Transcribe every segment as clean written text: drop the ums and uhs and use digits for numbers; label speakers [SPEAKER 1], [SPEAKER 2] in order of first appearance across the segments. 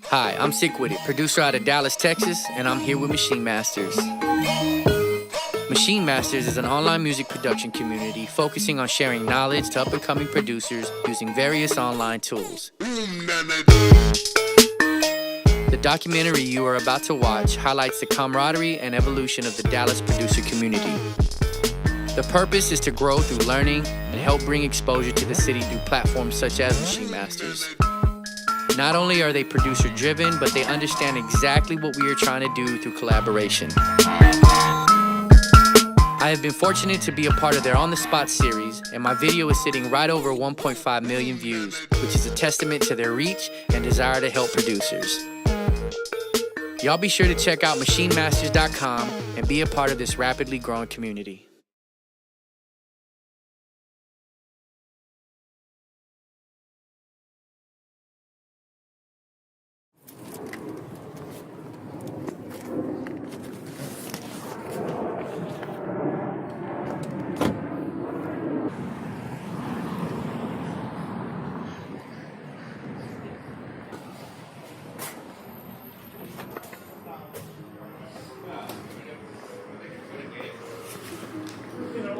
[SPEAKER 1] Hi, I'm Sick With It, producer out of Dallas, Texas, and I'm here with Machine Masters. Machine Masters is an online music production community focusing on sharing knowledge to up-and-coming producers using various online tools. The documentary you are about to watch highlights the camaraderie and evolution of the Dallas producer community. The purpose is to grow through learning and help bring exposure to the city through platforms such as Machine Masters. Not only are they producer-driven, but they understand exactly what we are trying to do through collaboration. I have been fortunate to be a part of their On the Spot series, and my video is sitting right over 1.5 million views, which is a testament to their reach and desire to help producers. Y'all be sure to check out machinemasters.com and be a part of this rapidly growing community.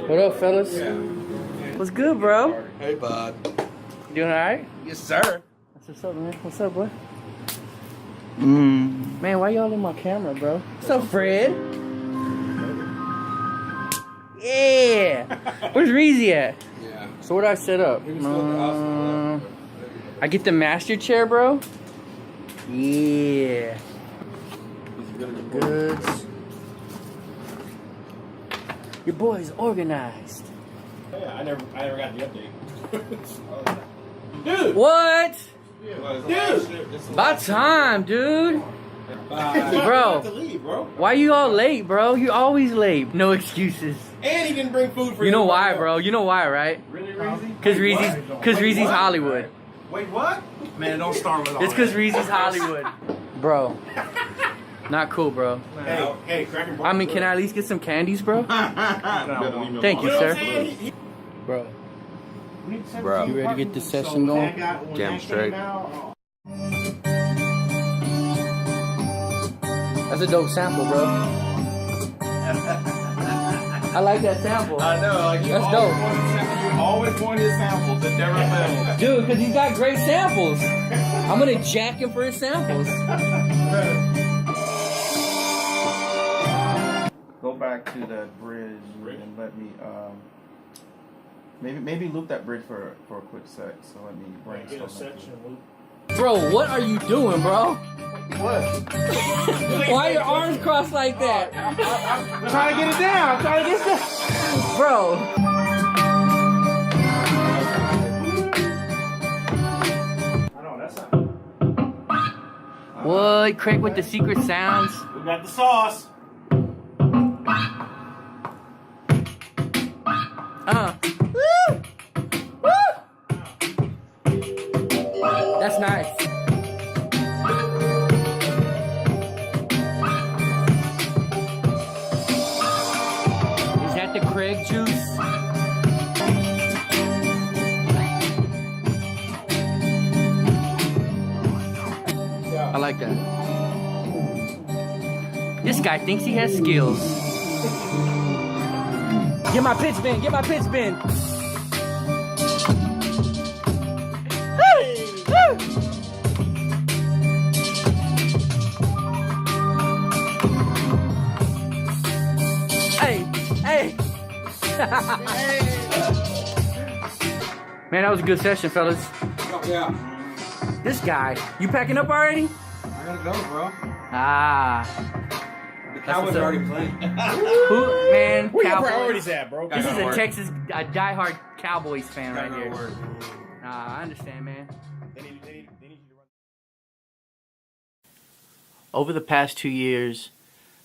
[SPEAKER 1] What up, fellas?
[SPEAKER 2] Yeah.
[SPEAKER 1] What's good, bro?
[SPEAKER 2] Hey, bud.
[SPEAKER 1] You doing all right?
[SPEAKER 2] Yes, sir.
[SPEAKER 1] That's what's up, man. What's up, boy? Man, why y'all in my camera, bro? What's up, Fred? Yeah. Where's Reezy at?
[SPEAKER 2] Yeah.
[SPEAKER 1] So what do I set up? I get the master chair, bro. Yeah. Goods. Your boy's organized.
[SPEAKER 3] Yeah, I never got the update. Dude!
[SPEAKER 1] What?
[SPEAKER 3] Dude!
[SPEAKER 1] About time, dude. Bro,
[SPEAKER 3] To leave, bro.
[SPEAKER 1] why you all late, bro? You always late. No excuses.
[SPEAKER 3] And he didn't bring food for
[SPEAKER 1] You know why, bro? You know why, right?
[SPEAKER 3] Really, Reezy?
[SPEAKER 1] Cause Reezy's Hollywood.
[SPEAKER 3] Wait, what? Man, don't start with all
[SPEAKER 1] It's cause Reezy's Hollywood. Bro. Not cool, bro.
[SPEAKER 3] Hey, Cracker
[SPEAKER 1] I mean, can I at least get some candies, bro? Thank you, sir. Bro,
[SPEAKER 2] Bro.
[SPEAKER 1] you ready to get this session going?
[SPEAKER 2] Damn straight.
[SPEAKER 1] That's a dope sample, bro. I like that sample.
[SPEAKER 3] I know, like
[SPEAKER 1] That's dope.
[SPEAKER 3] You always wanted his samples that never failed.
[SPEAKER 1] Dude, because he's got great samples. I'm going to jack him for his samples.
[SPEAKER 4] Go back to that bridge and let me maybe loop that bridge for a quick sec. So let me brainstorm.
[SPEAKER 1] Bro, what are you doing, bro?
[SPEAKER 4] What?
[SPEAKER 1] Why are your arms crossed like that?
[SPEAKER 4] I'm trying to get it down. I'm trying to get it down.
[SPEAKER 1] Bro.
[SPEAKER 3] I know, that's not.
[SPEAKER 1] What? Craig with the secret sounds?
[SPEAKER 3] We got the sauce.
[SPEAKER 1] Woo! Woo! That's nice. Is that the Craig juice? I like that. This guy thinks he has skills. Get my pitch bend, get my pitch bend. Hey, hey. Man, that was a good session, fellas.
[SPEAKER 2] Yeah.
[SPEAKER 1] This guy, you packing up already?
[SPEAKER 2] I gotta go, bro.
[SPEAKER 1] Ah.
[SPEAKER 2] The Cowboys are already playing.
[SPEAKER 1] Who, man,
[SPEAKER 3] Where your
[SPEAKER 1] Cowboys.
[SPEAKER 3] priorities at, bro?
[SPEAKER 1] This is a
[SPEAKER 2] work.
[SPEAKER 1] Texas, a diehard Cowboys fan right
[SPEAKER 2] Gotta
[SPEAKER 1] here.
[SPEAKER 2] go work.
[SPEAKER 1] Nah, I understand, man.
[SPEAKER 3] They need you to run.
[SPEAKER 1] Over the past 2 years,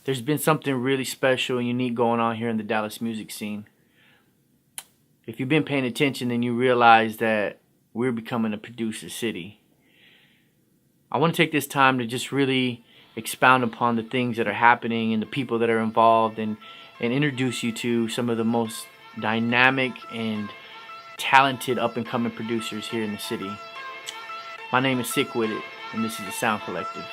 [SPEAKER 1] there's been something really special and unique going on here in the Dallas music scene. If you've been paying attention, then you realize that we're becoming a producer city. I want to take this time to just really expound upon the things that are happening and the people that are involved and introduce you to some of the most dynamic and talented up-and-coming producers here in the city. My name is Sick With It, and this is the Sound Collective.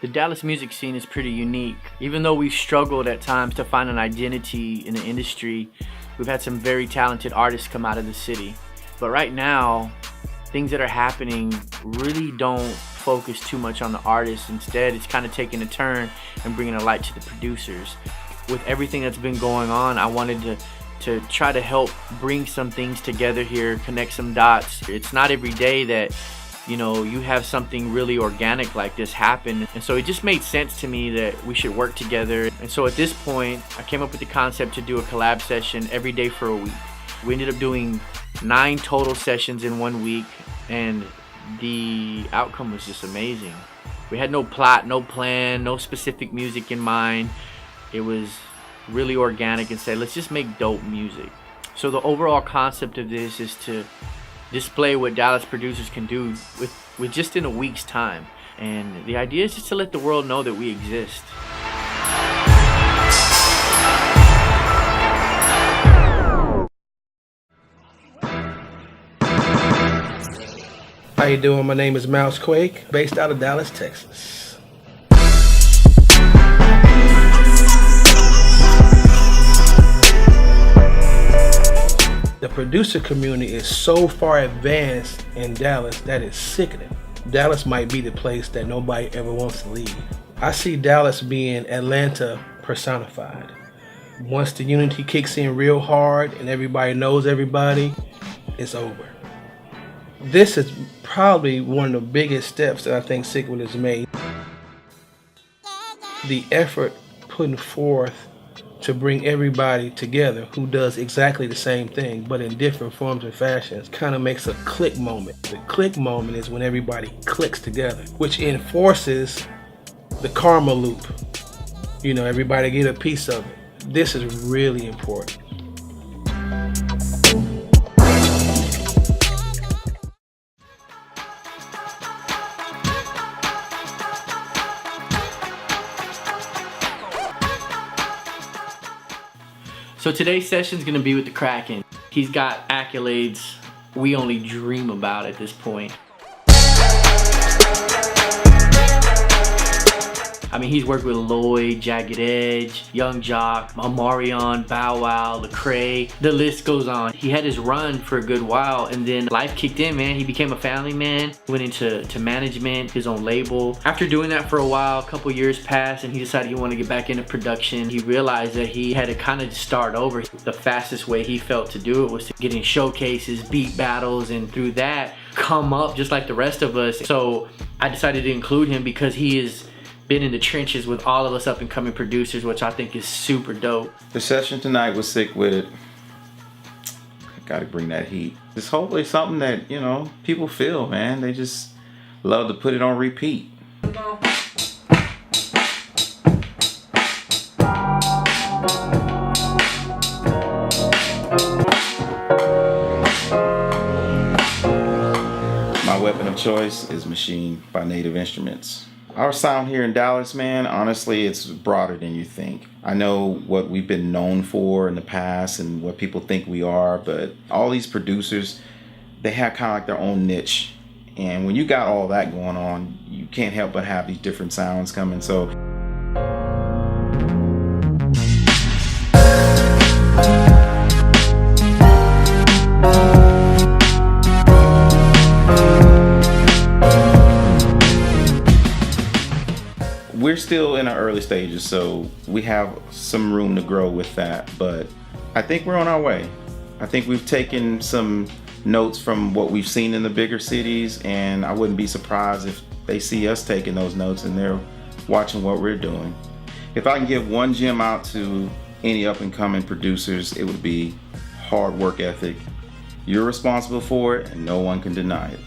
[SPEAKER 1] The Dallas music scene is pretty unique. Even though we've struggled at times to find an identity in the industry, we've had some very talented artists come out of the city. But right now, things that are happening really don't focus too much on the artists. Instead, it's kind of taking a turn and bringing a light to the producers. With everything that's been going on, I wanted to try to help bring some things together here, connect some dots. It's not every day that you have something really organic like this happen. And so it just made sense to me that we should work together. And so at this point, I came up with the concept to do a collab session every day for a week. We ended up doing 9 total sessions in 1 week, and the outcome was just amazing. We had no plot, no plan, no specific music in mind. It was really organic and said, let's just make dope music. So the overall concept of this is to display what Dallas producers can do with just in a week's time. And the idea is just to let the world know that we exist.
[SPEAKER 5] How you doing? My name is Mouse Quake, based out of Dallas, Texas. The producer community is so far advanced in Dallas that it's sickening. Dallas might be the place that nobody ever wants to leave. I see Dallas being Atlanta personified. Once the unity kicks in real hard and everybody knows everybody, it's over. This is probably one of the biggest steps that I think Sick With It has made. The effort putting forth to bring everybody together who does exactly the same thing but in different forms and fashions kind of makes a click moment. The click moment is when everybody clicks together, which enforces the karma loop. Everybody get a piece of it. This is really important.
[SPEAKER 1] So today's session is going to be with the Kraken. He's got accolades we only dream about at this point. I mean, he's worked with Lloyd, Jagged Edge, Young Jock, Omarion, Bow Wow, Lecrae. The list goes on. He had his run for a good while, and then life kicked in, man. He became a family man, went into management, his own label. After doing that for a while, a couple years passed, and he decided he wanted to get back into production. He realized that he had to kind of start over. The fastest way he felt to do it was to get in showcases, beat battles, and through that, come up just like the rest of us. So I decided to include him because he has been in the trenches with all of us up and coming producers, which I think is super dope.
[SPEAKER 4] The session tonight was Sick With It. Gotta bring that heat. It's hopefully something that, people feel, man. They just love to put it on repeat. My weapon of choice is Machine by Native Instruments. Our sound here in Dallas, man, honestly, it's broader than you think. I know what we've been known for in the past and what people think we are, but all these producers, they have kind of like their own niche. And when you got all that going on, you can't help but have these different sounds coming. So we're still in our early stages, so we have some room to grow with that, but I think we're on our way. I think we've taken some notes from what we've seen in the bigger cities, and I wouldn't be surprised if they see us taking those notes and they're watching what we're doing. If I can give one gem out to any up and coming producers, it would be hard work ethic. You're responsible for it, and no one can deny it.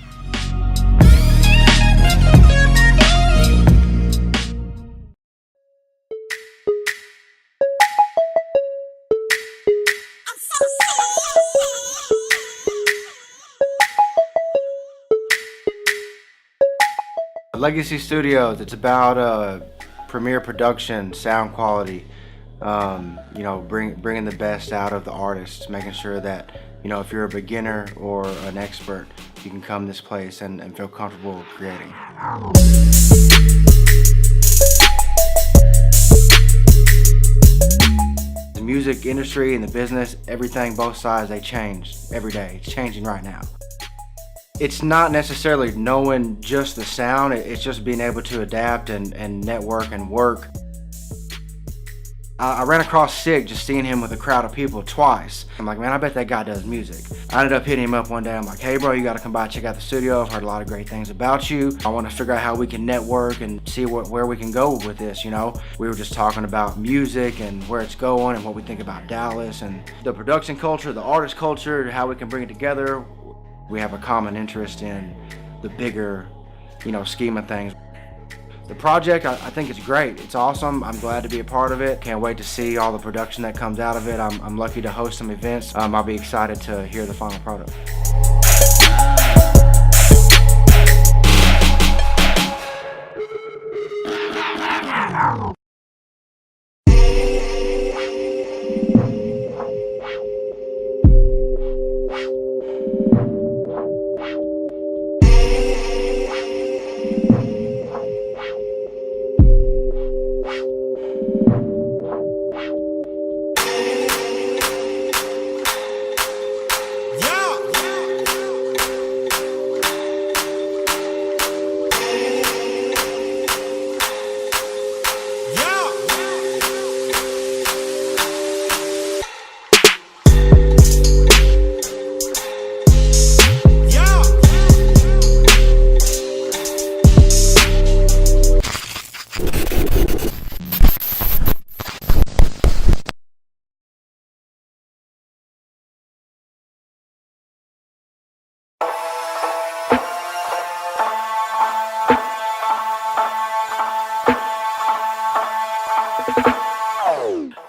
[SPEAKER 6] Legacy Studios, it's about premier production, sound quality, you know, bringing the best out of the artists, making sure that, you know, if you're a beginner or an expert, you can come this place and feel comfortable creating. The music industry and the business, everything, both sides, they change every day. It's changing right now. It's not necessarily knowing just the sound, it's just being able to adapt and network and work. I ran across Sig just seeing him with a crowd of people twice. I'm like, man, I bet that guy does music. I ended up hitting him up one day. I'm like, hey bro, you gotta come by and check out the studio. I've heard a lot of great things about you. I wanna figure out how we can network and see where we can go with this, you know? We were just talking about music and where it's going and what we think about Dallas and the production culture, the artist culture, how we can bring it together. We have a common interest in the bigger, you know, scheme of things. The project, I think it's great. It's awesome. I'm glad to be a part of it. Can't wait to see all the production that comes out of it. I'm lucky to host some events. I'll be excited to hear the final product.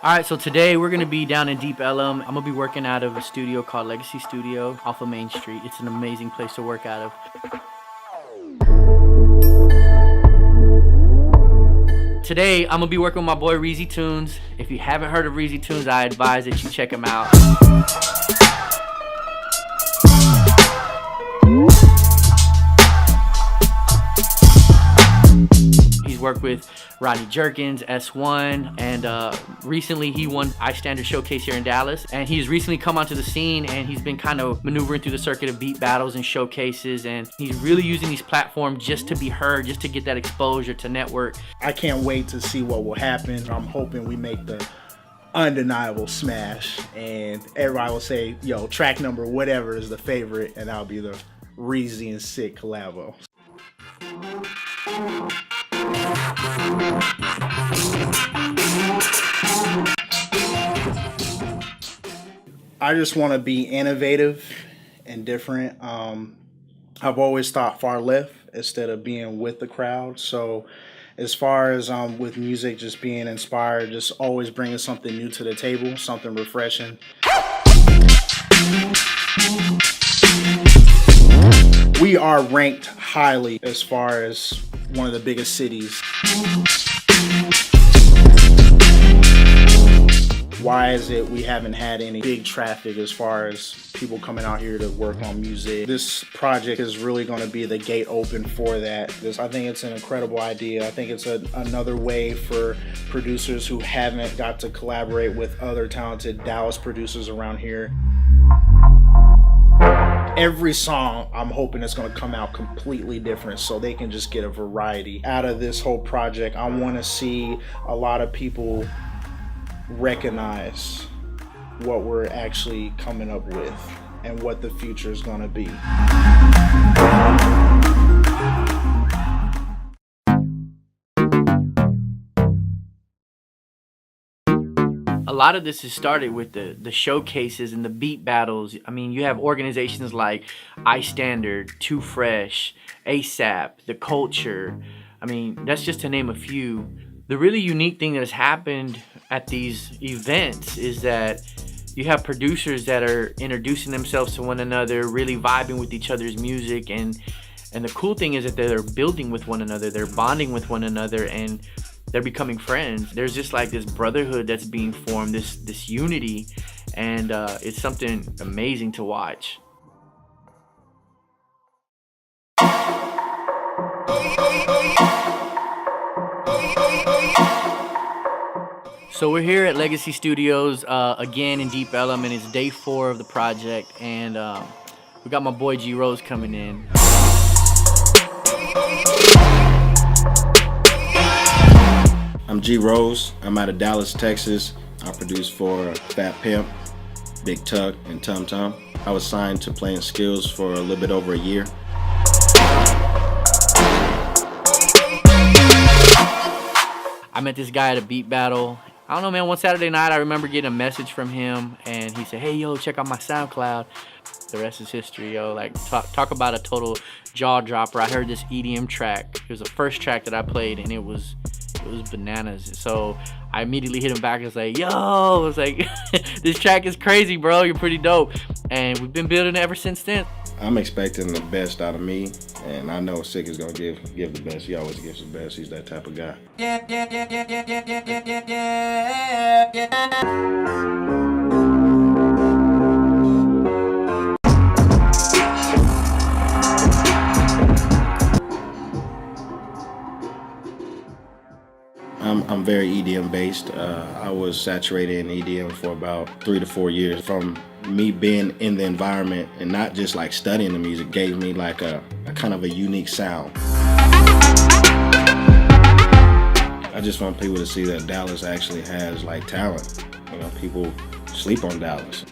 [SPEAKER 1] All right, so today we're gonna be down in Deep Ellum. I'm gonna be working out of a studio called Legacy Studio off of Main Street. It's an amazing place to work out of. Today, I'm gonna be working with my boy Reezy Tunes. If you haven't heard of Reezy Tunes, I advise that you check him out. Worked with Rodney Jerkins, S1, and recently he won iStandard Showcase here in Dallas. And he's recently come onto the scene and he's been kind of maneuvering through the circuit of beat battles and showcases. And he's really using these platforms just to be heard, just to get that exposure to network.
[SPEAKER 7] I can't wait to see what will happen. I'm hoping we make the undeniable smash and everybody will say, yo, track number whatever is the favorite, and that'll be the Reezy and Sick collabo. I just want to be innovative and different. I've always thought far left instead of being with the crowd. So as far as with music, just being inspired, just always bringing something new to the table, something refreshing. We are ranked highly as far as one of the biggest cities. Why is it we haven't had any big traffic as far as people coming out here to work on music? This project is really going to be the gate open for that. I think it's an incredible idea. I think it's another way for producers who haven't got to collaborate with other talented Dallas producers around here. Every song, I'm hoping it's going to come out completely different so they can just get a variety. Out of this whole project, I want to see a lot of people recognize what we're actually coming up with and what the future is going to be.
[SPEAKER 1] A lot of this has started with the showcases and the beat battles. I mean, you have organizations like iStandard, Too Fresh, ASAP, The Culture. I mean, that's just to name a few. The really unique thing that has happened at these events is that you have producers that are introducing themselves to one another, really vibing with each other's music, and the cool thing is that they're building with one another, they're bonding with one another, and they're becoming friends. There's just like this brotherhood that's being formed, this unity, and it's something amazing to watch. So we're here at Legacy Studios again in Deep Ellum, and it's day 4 of the project, and we got my boy G Rose coming in.
[SPEAKER 8] I'm G Rose. I'm out of Dallas, Texas. I produce for Fat Pimp, Big Tuck, and Tum Tum. I was signed to Playing Skills for a little bit over a year.
[SPEAKER 1] I met this guy at a beat battle. I don't know, man, one Saturday night I remember getting a message from him, and he said, hey, yo, check out my SoundCloud. The rest is history, yo. Like, talk about a total jaw dropper. I heard this EDM track. It was the first track that I played, and it was bananas. So I immediately hit him back and was like, yo, I was like, this track is crazy, bro. You're pretty dope. And we've been building it ever since then.
[SPEAKER 8] I'm expecting the best out of me, and I know Sick is gonna give the best. He always gives the best. He's that type of guy. I'm very EDM based. I was saturated in EDM for about 3 to 4 years. From me being in the environment and not just like studying the music gave me like a kind of a unique sound. I just want people to see that Dallas actually has like talent. You know, people sleep on Dallas.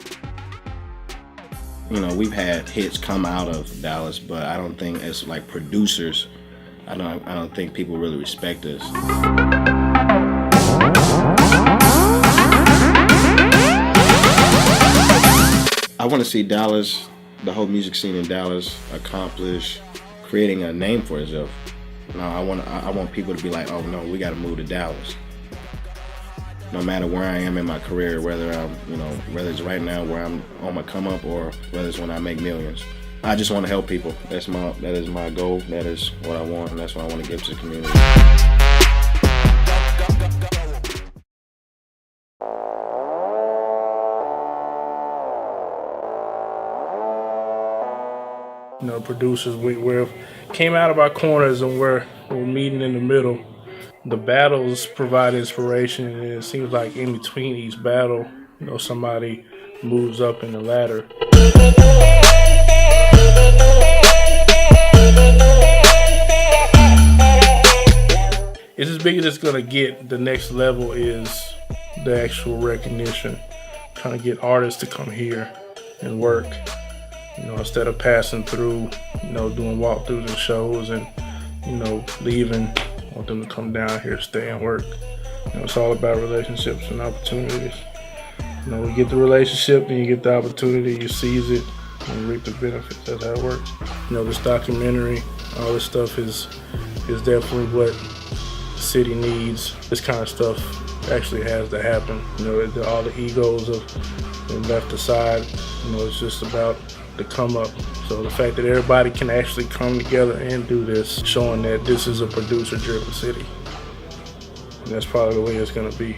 [SPEAKER 8] You know, we've had hits come out of Dallas, but I don't think as like producers, I don't think people really respect us. I want to see Dallas, the whole music scene in Dallas, accomplish creating a name for itself. You know, I want people to be like, oh no, we got to move to Dallas. No matter where I am in my career, whether it's right now where I'm on my come up or whether it's when I make millions. I just want to help people. That is my goal. That is what I want, and that's what I want to give to the community.
[SPEAKER 5] You know, producers, we came out of our corners and we're meeting in the middle. The battles provide inspiration, and it seems like in between each battle, you know, somebody moves up in the ladder. It's as big as it's gonna get. The next level is the actual recognition. Trying to get artists to come here and work. You know, instead of passing through, you know, doing walkthroughs and shows and, you know, leaving, I want them to come down here, stay and work. You know, it's all about relationships and opportunities. You know, we get the relationship, then you get the opportunity, you seize it, and you reap the benefits. That's how it works. You know, this documentary, all this stuff is definitely what the city needs. This kind of stuff actually has to happen. You know, all the egos have been left aside. You know, it's just about the come up. So the fact that everybody can actually come together and do this, showing that this is a producer-driven city. And that's probably the way it's gonna be.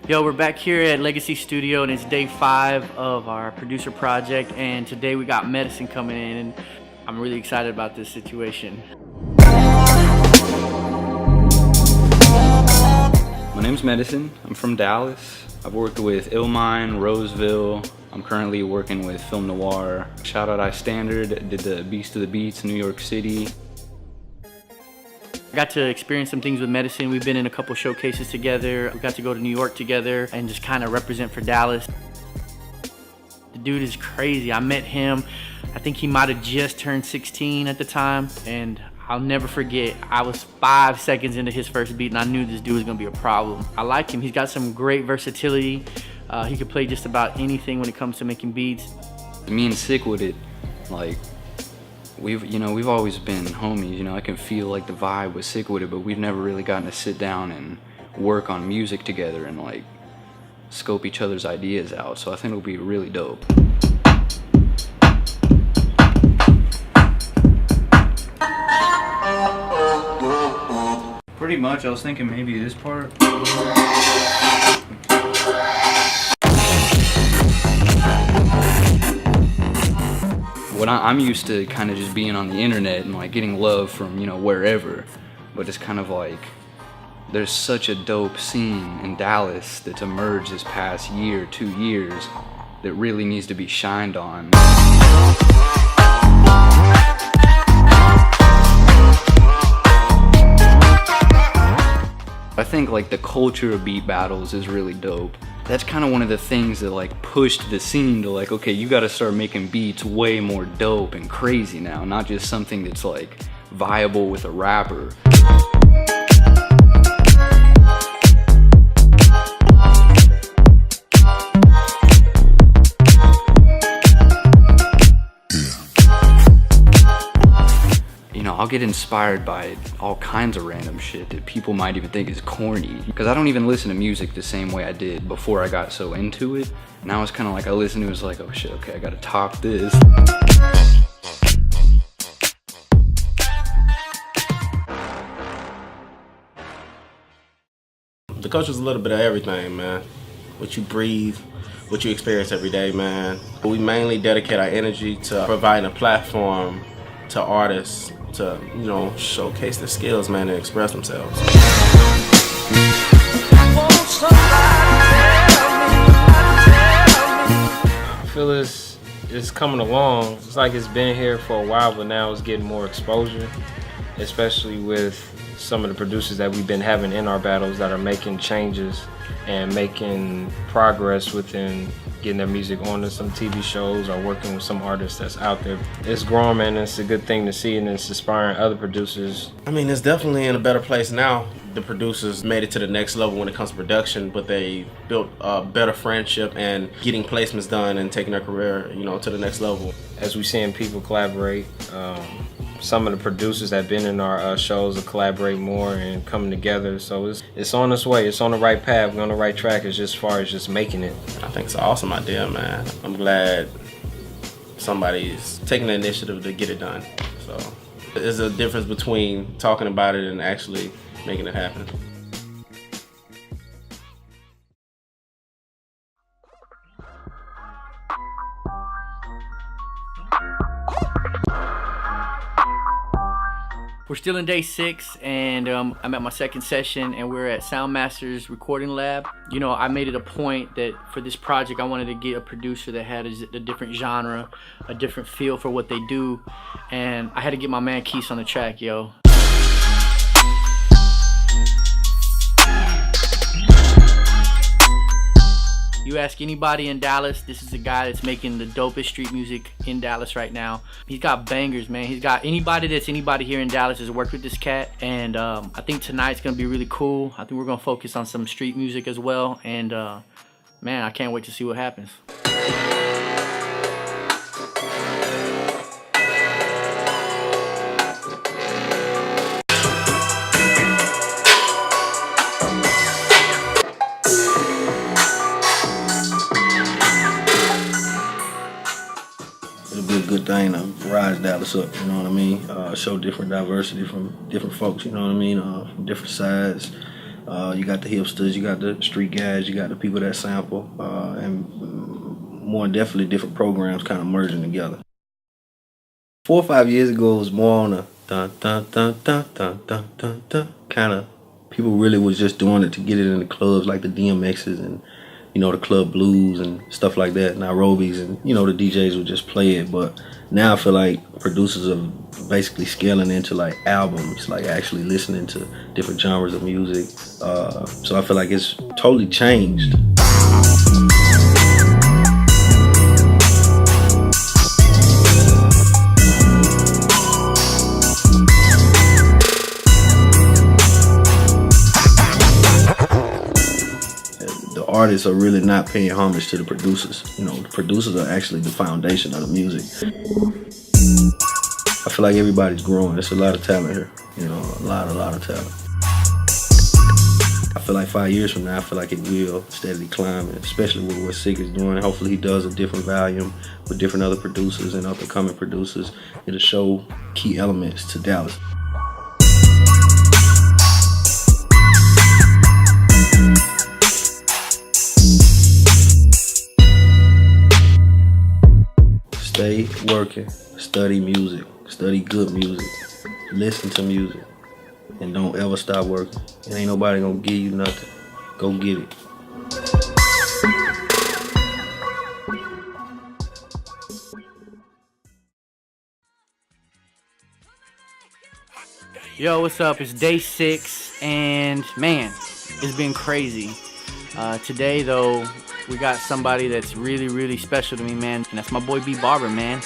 [SPEAKER 1] Yo, we're back here at Legacy Studio, and it's day 5 of our producer project, and today we got Medicine coming in, and I'm really excited about this situation.
[SPEAKER 9] My name's Medicine. I'm from Dallas. I've worked with Illmind, Roseville. I'm currently working with Film Noir. Shout out iStandard, did the Beast of the Beats, New York City.
[SPEAKER 1] I got to experience some things with Medicine. We've been in a couple showcases together. We got to go to New York together and just kind of represent for Dallas. The dude is crazy. I met him, I think he might have just turned 16 at the time, and I'll never forget, I was 5 seconds into his first beat and I knew this dude was gonna be a problem. I like him, he's got some great versatility. He can play just about anything when it comes to making beats.
[SPEAKER 9] Me and Sick with it, like, we've always been homies, I can feel like the vibe was Sick with it, but we've never really gotten to sit down and work on music together and like scope each other's ideas out. So I think it'll be really dope. Pretty much, I was thinking maybe this part. I'm used to kind of just being on the internet and like getting love from, wherever. But it's kind of like, there's such a dope scene in Dallas that's emerged this past year, 2 years, that really needs to be shined on. I think like the culture of beat battles is really dope. That's kind of one of the things that like pushed the scene to like, okay, you gotta start making beats way more dope and crazy now, not just something that's like viable with a rapper. I'll get inspired by all kinds of random shit that people might even think is corny. Because I don't even listen to music the same way I did before I got so into it. Now it's kind of like I listen to it, it's like, oh shit, okay, I gotta top this.
[SPEAKER 8] The culture's a little bit of everything, man. What you breathe, what you experience every day, man. We mainly dedicate our energy to providing a platform to artists to, showcase their skills, man, and express themselves.
[SPEAKER 3] I feel it's coming along. It's like it's been here for a while, but now it's getting more exposure, especially with some of the producers that we've been having in our battles that are making changes and making progress within getting their music onto some TV shows or working with some artists that's out there. It's growing, man, and it's a good thing to see, and it's inspiring other producers.
[SPEAKER 8] I mean, it's definitely in a better place now. The producers made it to the next level when it comes to production, but they built a better friendship and getting placements done and taking their career, to the next level.
[SPEAKER 3] As we're seeing people collaborate, some of the producers that have been in our shows will collaborate more and coming together. So it's on its way. It's on the right path. We're on the right track as far as just making it.
[SPEAKER 8] I think it's an awesome idea, man. I'm glad somebody's taking the initiative to get it done. So there's a difference between talking about it and actually making it happen.
[SPEAKER 1] We're still in day 6, and I'm at my second session, and we're at Soundmaster's recording lab. I made it a point that for this project, I wanted to get a producer that had a different genre, a different feel for what they do, and I had to get my man Keith on the track, yo. You ask anybody in Dallas, this is the guy that's making the dopest street music in Dallas right now. He's got bangers, man. He's got anybody here in Dallas has worked with this cat. And I think tonight's gonna be really cool. I think we're gonna focus on some street music as well. And man, I can't wait to see what happens.
[SPEAKER 10] Good thing to rise Dallas up, you know what I mean? Show different diversity from different folks, you know what I mean? From different sides. You got the hipsters, you got the street guys, you got the people that sample, and more definitely different programs kind of merging together. 4 or 5 years ago, it was more on a dun dun dun dun dun dun dun dun kind of. People really was just doing it to get it in the clubs like the DMXs and you know, the club blues and stuff like that, Nairobi's, and you know, the DJs would just play it. But now I feel like producers are basically scaling into like albums, like actually listening to different genres of music. So I feel like it's totally changed. Artists are really not paying homage to the producers. You know, the producers are actually the foundation of the music. I feel like everybody's growing. There's a lot of talent here. You know, a lot of talent. I feel like 5 years from now, I feel like it will steadily climb, especially with what Sick is doing. Hopefully he does a different volume with different other producers and up-and-coming producers. It'll show key elements to Dallas. Stay working, study music, study good music, listen to music, and don't ever stop working. And ain't nobody gonna give you nothing. Go get it.
[SPEAKER 1] Yo, what's up? It's day 6, and man, it's been crazy. Today, though, we got somebody that's really, really special to me, man, and that's my boy B Barber, man.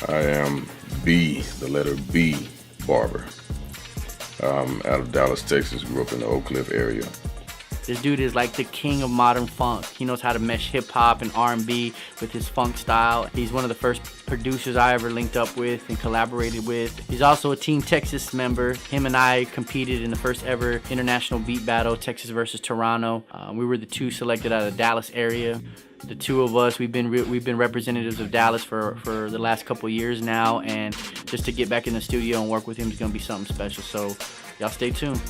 [SPEAKER 11] I am B, the letter B, Barber. Out of Dallas, Texas, grew up in the Oak Cliff area.
[SPEAKER 1] This dude is like the king of modern funk. He knows how to mesh hip-hop and R&B with his funk style. He's one of the first producers I ever linked up with and collaborated with. He's also a Team Texas member. Him and I competed in the first ever international beat battle, Texas versus Toronto. We were the 2 selected out of the Dallas area. The 2 of us, we've been representatives of Dallas for the last couple years now, and just to get back in the studio and work with him is gonna be something special. So y'all stay tuned.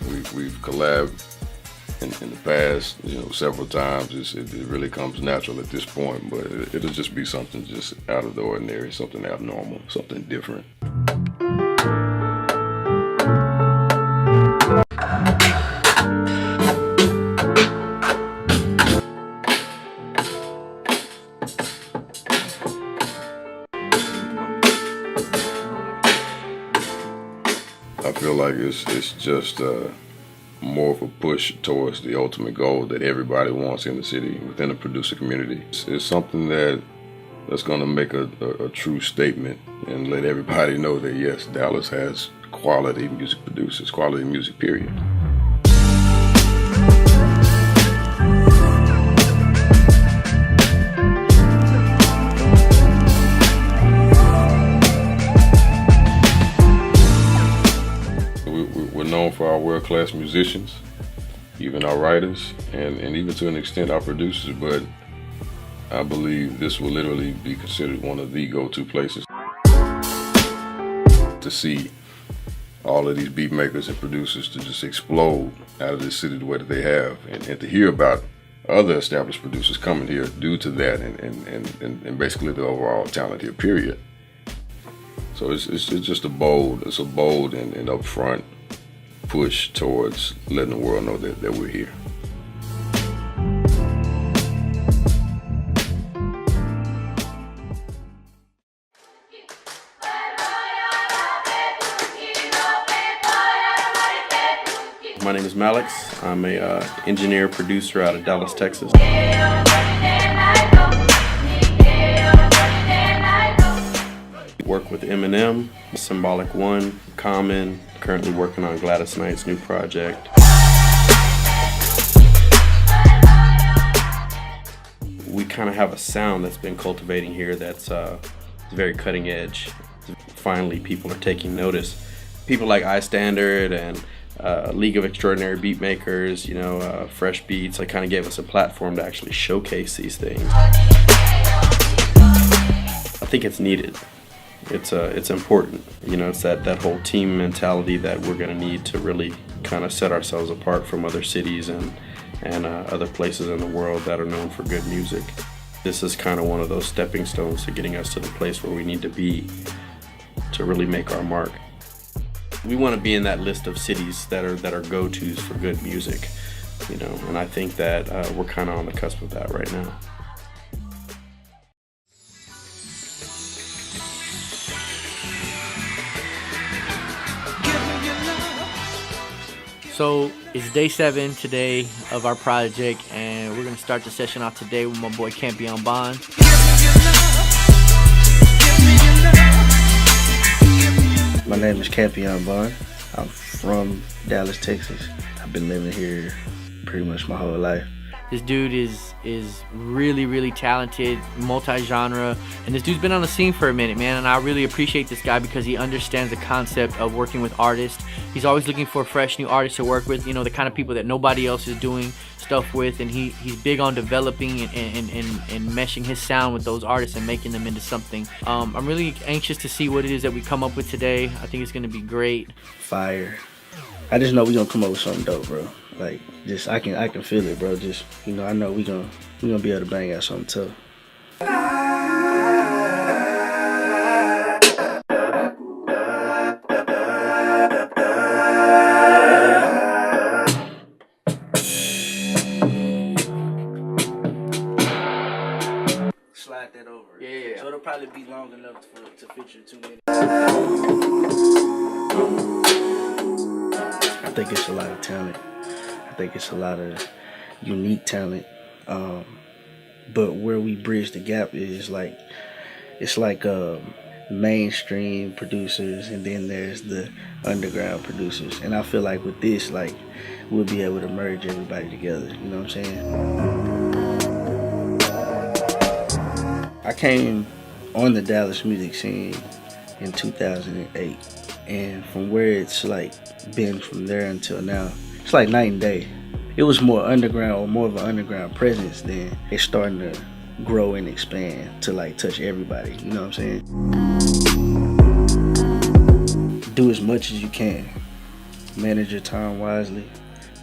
[SPEAKER 11] We've collabed in the past, you know, several times. It really comes natural at this point, but it'll just be something just out of the ordinary, something abnormal, something different. I feel like it's just more of a push towards the ultimate goal that everybody wants in the city within the producer community. It's something that's going to make a true statement and let everybody know that yes, Dallas has quality music producers, quality music, period. We're known for our world-class musicians, even our writers, and even to an extent our producers, but I believe this will literally be considered one of the go-to places to see all of these beat makers and producers to just explode out of this city the way that they have, and to hear about other established producers coming here due to that and basically the overall talent here, period. So it's just a bold and upfront push towards letting the world know that we're here.
[SPEAKER 12] My name is Malix. I'm a engineer producer out of Dallas, Texas. Work with Eminem, Symbolic One, Common, currently working on Gladys Knight's new project. We kind of have a sound that's been cultivating here that's very cutting edge. Finally, people are taking notice. People like iStandard and League of Extraordinary Beatmakers, you know, Fresh Beats, like kind of gave us a platform to actually showcase these things. I think it's needed. It's important, you know. It's that whole team mentality that we're gonna need to really kind of set ourselves apart from other cities and other places in the world that are known for good music. This is kind of one of those stepping stones to getting us to the place where we need to be to really make our mark. We want to be in that list of cities that are go-tos for good music, you know, and I think that we're kind of on the cusp of that right now.
[SPEAKER 1] So it's day 7 today of our project, and we're gonna start the session off today with my boy Campionbond.
[SPEAKER 10] My name is Campionbond. I'm from Dallas, Texas. I've been living here pretty much my whole life.
[SPEAKER 1] This dude is really talented, multi-genre, and this dude's been on the scene for a minute, man, and I really appreciate this guy because he understands the concept of working with artists. He's always looking for fresh new artists to work with, you know, the kind of people that nobody else is doing stuff with, and he's big on developing and meshing his sound with those artists and making them into something. I'm really anxious to see what it is that we come up with today. I think it's gonna be great.
[SPEAKER 10] Fire. I just know we gonna come up with something dope, bro. Like, just I can feel it, bro. Just, you know, I know we gonna be able to bang out something tough. Slide that over.
[SPEAKER 1] Yeah.
[SPEAKER 10] So it'll probably be long enough to feature 2 minutes. I think it's a lot of talent. I think it's a lot of unique talent. But where we bridge the gap is like, it's like mainstream producers, and then there's the underground producers. And I feel like with this, like, we'll be able to merge everybody together. You know what I'm saying? I came on the Dallas music scene in 2008, and from where it's like been from there until now, it's like night and day. It was more underground, or more of an underground presence, then it's starting to grow and expand to like touch everybody. You know what I'm saying? Do as much as you can. Manage your time wisely.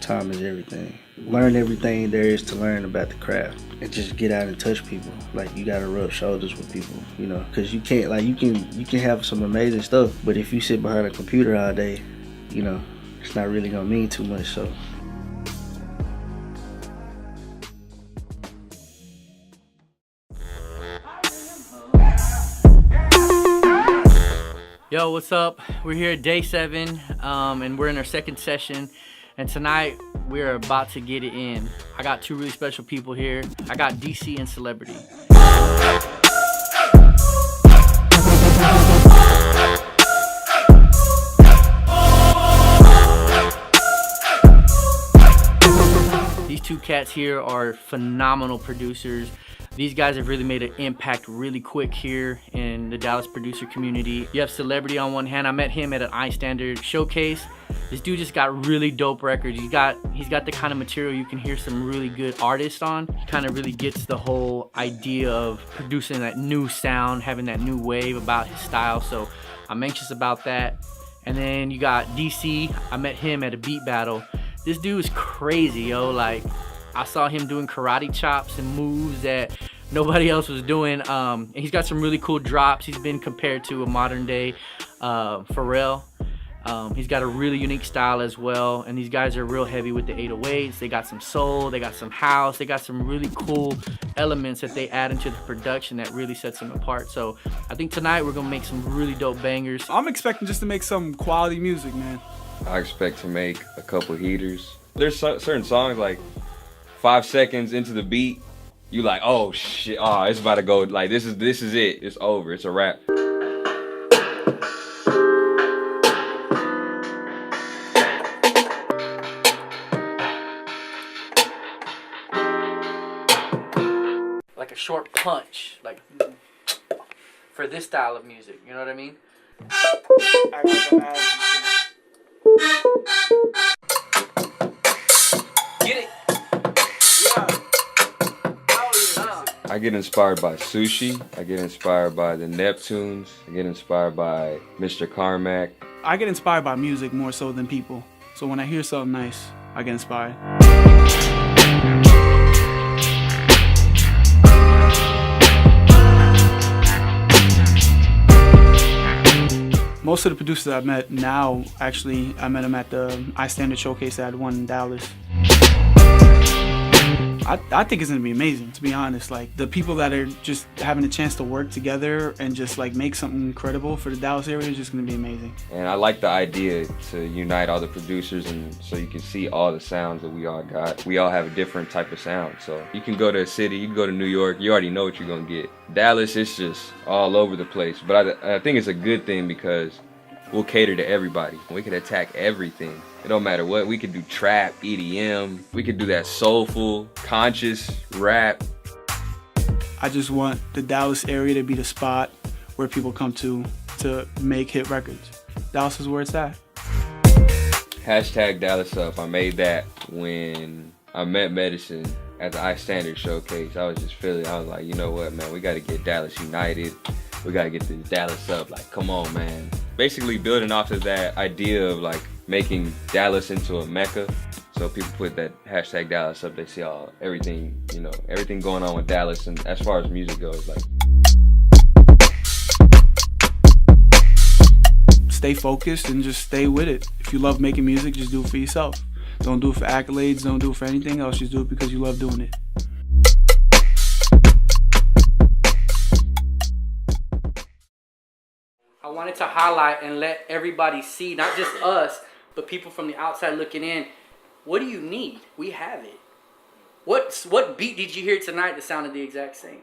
[SPEAKER 10] Time is everything. Learn everything there is to learn about the craft, and just get out and touch people. Like, you gotta rub shoulders with people, you know, because you can't, like, you can have some amazing stuff, but if you sit behind a computer all day, you know, it's not really gonna mean too much. So
[SPEAKER 1] Yo, what's up? We're here at day 7, and we're in our second session. And tonight, we're about to get it in. I got 2 really special people here. I got DC and Celebrity. These 2 cats here are phenomenal producers. These guys have really made an impact really quick here in the Dallas producer community. You have Celebrity on one hand. I met him at an iStandard showcase. This dude just got really dope records. He's got the kind of material you can hear some really good artists on. He kind of really gets the whole idea of producing that new sound, having that new wave about his style. So I'm anxious about that. And then you got DC. I met him at a beat battle. This dude is crazy, yo. Like, I saw him doing karate chops and moves that nobody else was doing. And he's got some really cool drops. He's been compared to a modern day Pharrell. He's got a really unique style as well. And these guys are real heavy with the 808s. They got some soul, they got some house, they got some really cool elements that they add into the production that really sets them apart. So I think tonight we're gonna make some really dope bangers.
[SPEAKER 13] I'm expecting just to make some quality music, man.
[SPEAKER 14] I expect to make a couple heaters. There's certain songs, like 5 seconds into the beat, you like, oh shit, oh, it's about to go, like, this is it, it's over, it's a wrap.
[SPEAKER 1] Like a short punch, like, for this style of music, you know what I mean? Get it!
[SPEAKER 14] I get inspired by Sushi, I get inspired by the Neptunes, I get inspired by Mr. Carmack.
[SPEAKER 13] I get inspired by music more so than people. So when I hear something nice, I get inspired. Most of the producers I've met now, actually, I met them at the I Standard Showcase that I had one in Dallas. I think it's gonna be amazing, to be honest. Like, the people that are just having a chance to work together and just like make something incredible for the Dallas area is just gonna be amazing.
[SPEAKER 14] And I like the idea to unite all the producers, and so you can see all the sounds that we all got. We all have a different type of sound. So you can go to a city, you can go to New York, you already know what you're gonna get. Dallas, it's just all over the place. But I think it's a good thing because we'll cater to everybody. We can attack everything. It don't matter what. We could do trap, EDM. We could do that soulful, conscious rap.
[SPEAKER 13] I just want the Dallas area to be the spot where people come to make hit records. Dallas is where it's at.
[SPEAKER 14] Hashtag DallasUp. I made that when I met Medicine at the I Standard Showcase. I was just feeling, I was like, you know what, man, we got to get Dallas united. We got to get the DallasUp. Like, come on, man. Basically building off of that idea of like making Dallas into a mecca. So people put that hashtag DallasUp, they see everything, you know, everything going on with Dallas, and as far as music goes, like.
[SPEAKER 13] Stay focused and just stay with it. If you love making music, just do it for yourself. Don't do it for accolades, don't do it for anything else, just do it because you love doing it.
[SPEAKER 1] I wanted to highlight and let everybody see, not just us, but people from the outside looking in. What do you need? We have it. What beat did you hear tonight that sounded the exact same?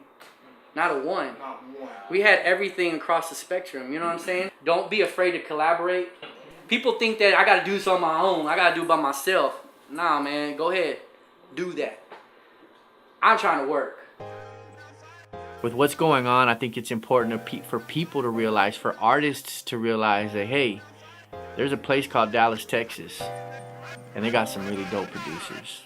[SPEAKER 1] Not a one.
[SPEAKER 6] Not one.
[SPEAKER 1] We had everything across the spectrum, you know what I'm saying? Don't be afraid to collaborate. People think that I gotta do this on my own, I gotta do it by myself. Nah, man, go ahead. Do that. I'm trying to work. With what's going on, I think it's important for people to realize, for artists to realize that, hey, there's a place called Dallas, Texas, and they got some really dope producers.